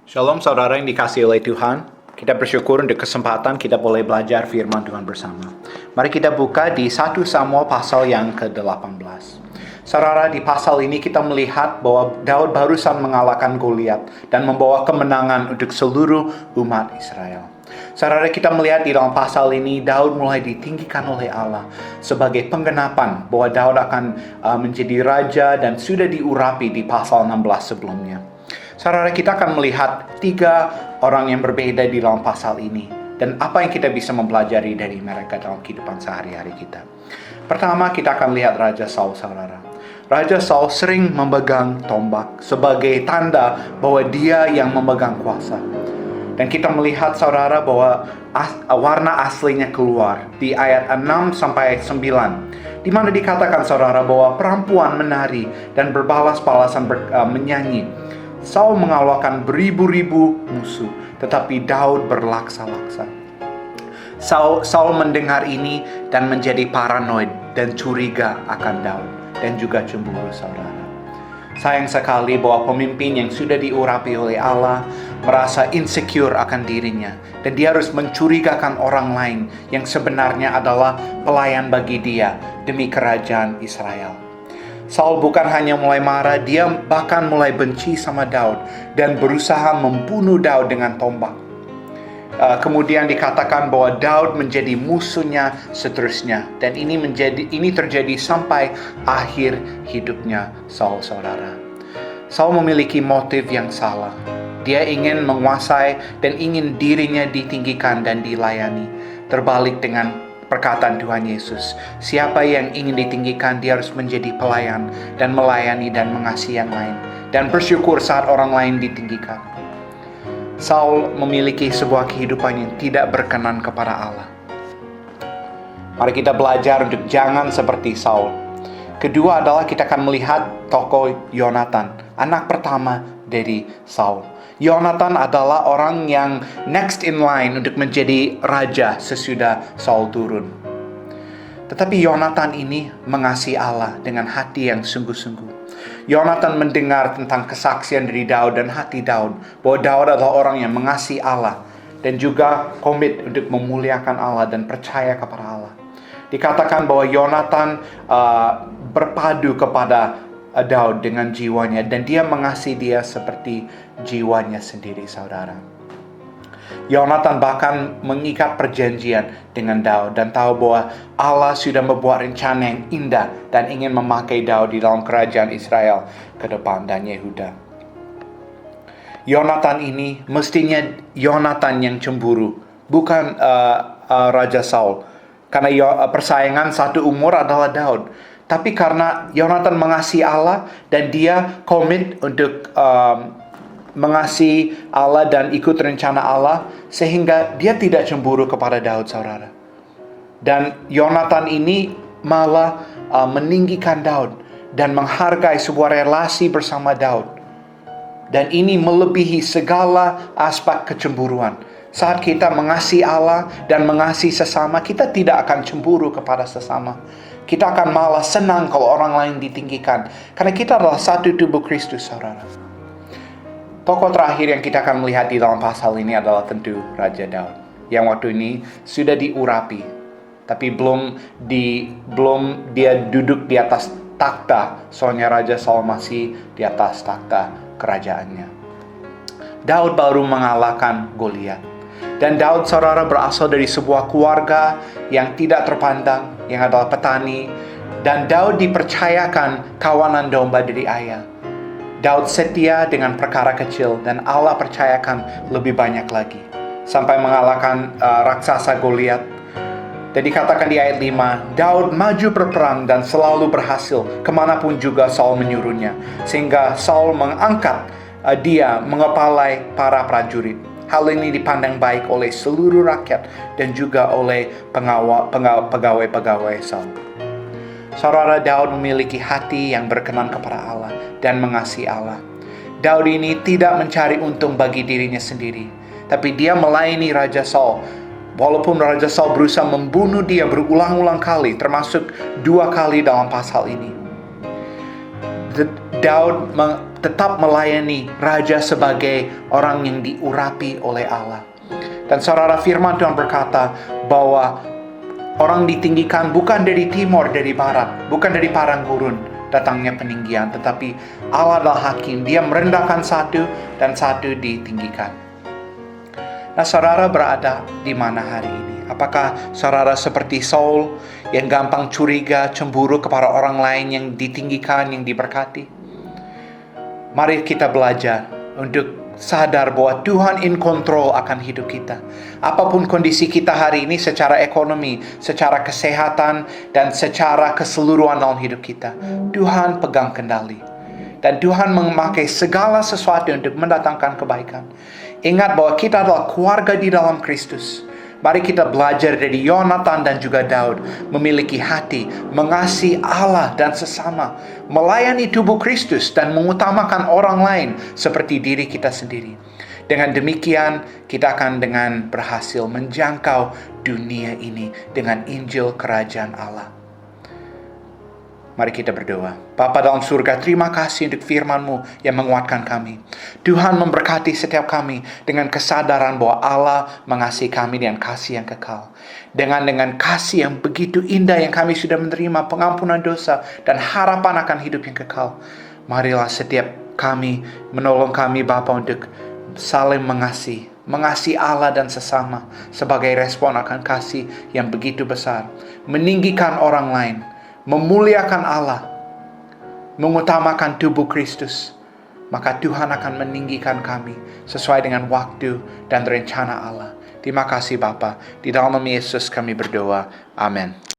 Shalom saudara yang dikasihi oleh Tuhan. Kita bersyukur untuk kesempatan kita boleh belajar firman Tuhan bersama. Mari kita buka di 1 Samuel pasal yang ke-18. Saudara, di pasal ini kita melihat bahwa Daud barusan mengalahkan Goliat dan membawa kemenangan untuk seluruh umat Israel. Saudara, kita melihat di dalam pasal ini Daud mulai ditinggikan oleh Allah sebagai penggenapan bahwa Daud akan menjadi raja dan sudah diurapi di pasal 16 sebelumnya. Saudara, kita akan melihat 3 orang yang berbeda di dalam pasal ini dan apa yang kita bisa mempelajari dari mereka dalam kehidupan sehari-hari kita. Pertama, kita akan lihat Raja Saul, saudara. Raja Saul sering memegang tombak sebagai tanda bahwa dia yang memegang kuasa. Dan kita melihat, saudara, bahwa warna aslinya keluar di ayat 6 sampai 9. Di mana dikatakan, saudara, bahwa perempuan menari dan berbalas-balasan menyanyi. Saul mengalahkan beribu-ribu musuh, tetapi Daud berlaksa-laksa. Saul mendengar ini dan menjadi paranoid dan curiga akan Daud dan juga cemburu, saudara. Sayang sekali bahwa pemimpin yang sudah diurapi oleh Allah merasa insecure akan dirinya dan dia harus mencurigakan orang lain yang sebenarnya adalah pelayan bagi dia demi kerajaan Israel. Saul bukan hanya mulai marah, dia bahkan mulai benci sama Daud dan berusaha membunuh Daud dengan tombak. Kemudian dikatakan bahwa Daud menjadi musuhnya seterusnya dan ini terjadi sampai akhir hidupnya Saul, saudara. Saul memiliki motif yang salah. Dia ingin menguasai dan ingin dirinya ditinggikan dan dilayani. Terbalik dengan perkataan Tuhan Yesus, siapa yang ingin ditinggikan, dia harus menjadi pelayan dan melayani dan mengasihi yang lain dan bersyukur saat orang lain ditinggikan. Saul memiliki sebuah kehidupan yang tidak berkenan kepada Allah. Mari kita belajar untuk jangan seperti Saul. Kedua adalah kita akan melihat tokoh Yonatan, anak pertama dari Saul. Yonatan adalah orang yang next in line untuk menjadi raja sesudah Saul turun. Tetapi Yonatan ini mengasihi Allah dengan hati yang sungguh-sungguh. Yonatan mendengar tentang kesaksian dari Daud dan hati Daud, bahwa Daud adalah orang yang mengasihi Allah dan juga komit untuk memuliakan Allah dan percaya kepada Allah. Dikatakan bahwa Yonatan berpadu kepada Daud dengan jiwanya dan dia mengasihi dia seperti jiwanya sendiri, saudara. Yonatan bahkan mengikat perjanjian dengan Daud dan tahu bahwa Allah sudah membuat rencana yang indah dan ingin memakai Daud di dalam kerajaan Israel ke depan dan Yehuda. Yonatan ini mestinya Yonatan yang cemburu, bukan Raja Saul. Karena persaingan satu umur adalah Daud. Tapi karena Yonatan mengasihi Allah dan dia komit untuk mengasihi Allah dan ikut rencana Allah, sehingga dia tidak cemburu kepada Daud, saudara. Dan Yonatan ini malah meninggikan Daud dan menghargai sebuah relasi bersama Daud. Dan ini melebihi segala aspek kecemburuan. Saat kita mengasihi Allah dan mengasihi sesama, kita tidak akan cemburu kepada sesama. Kita akan malah senang kalau orang lain ditinggikan. Karena kita adalah satu tubuh Kristus, saudara. Tokoh terakhir yang kita akan melihat di dalam pasal ini adalah tentu Raja Daud. Yang waktu ini sudah diurapi. Tapi belum dia duduk di atas takhta. Soalnya Raja Saul masih di atas takhta kerajaannya. Daud baru mengalahkan Goliat. Dan Daud, saudara, berasal dari sebuah keluarga yang tidak terpandang, yang adalah petani. Dan Daud dipercayakan kawanan domba dari ayah. Daud setia dengan perkara kecil dan Allah percayakan lebih banyak lagi. Sampai mengalahkan raksasa Goliat. Dan dikatakan di ayat 5, Daud maju berperang dan selalu berhasil kemanapun juga Saul menyuruhnya. Sehingga Saul mengangkat dia mengepalai para prajurit. Hal ini dipandang baik oleh seluruh rakyat dan juga oleh pegawai-pegawai Saul. Saudara, Daud memiliki hati yang berkenan kepada Allah dan mengasihi Allah. Daud ini tidak mencari untung bagi dirinya sendiri, tapi dia melayani Raja Saul. Walaupun Raja Saul berusaha membunuh dia berulang-ulang kali, termasuk 2 kali dalam pasal ini. Daud tetap melayani Raja sebagai orang yang diurapi oleh Allah. Dan saudara, firman Tuhan berkata bahwa orang ditinggikan bukan dari timur, dari barat, bukan dari padang gurun datangnya peninggian, tetapi Allah adalah hakim. Dia merendahkan satu dan satu ditinggikan. Nah, saudara berada di mana hari ini? Apakah saudara seperti Saul yang gampang curiga, cemburu kepada orang lain yang ditinggikan, yang diberkati? Mari kita belajar untuk sadar bahwa Tuhan in control akan hidup kita. Apapun kondisi kita hari ini secara ekonomi, secara kesehatan, dan secara keseluruhan dalam hidup kita, Tuhan pegang kendali. Dan Tuhan memakai segala sesuatu untuk mendatangkan kebaikan. Ingat bahwa kita adalah keluarga di dalam Kristus. Mari kita belajar dari Yonatan dan juga Daud, memiliki hati, mengasihi Allah dan sesama, melayani tubuh Kristus dan mengutamakan orang lain seperti diri kita sendiri. Dengan demikian, kita akan dengan berhasil menjangkau dunia ini dengan Injil Kerajaan Allah. Mari kita berdoa. Bapa dalam surga, terima kasih untuk firman-Mu yang menguatkan kami. Tuhan memberkati setiap kami dengan kesadaran bahwa Allah mengasihi kami dengan kasih yang kekal. Dengan kasih yang begitu indah yang kami sudah menerima pengampunan dosa dan harapan akan hidup yang kekal. Marilah setiap kami menolong kami Bapa untuk saling mengasihi Allah dan sesama sebagai respon akan kasih yang begitu besar. Meninggikan orang lain, memuliakan Allah, mengutamakan tubuh Kristus, maka Tuhan akan meninggikan kami sesuai dengan waktu dan rencana Allah. Terima kasih Bapa. Di dalam nama Yesus kami berdoa. Amin.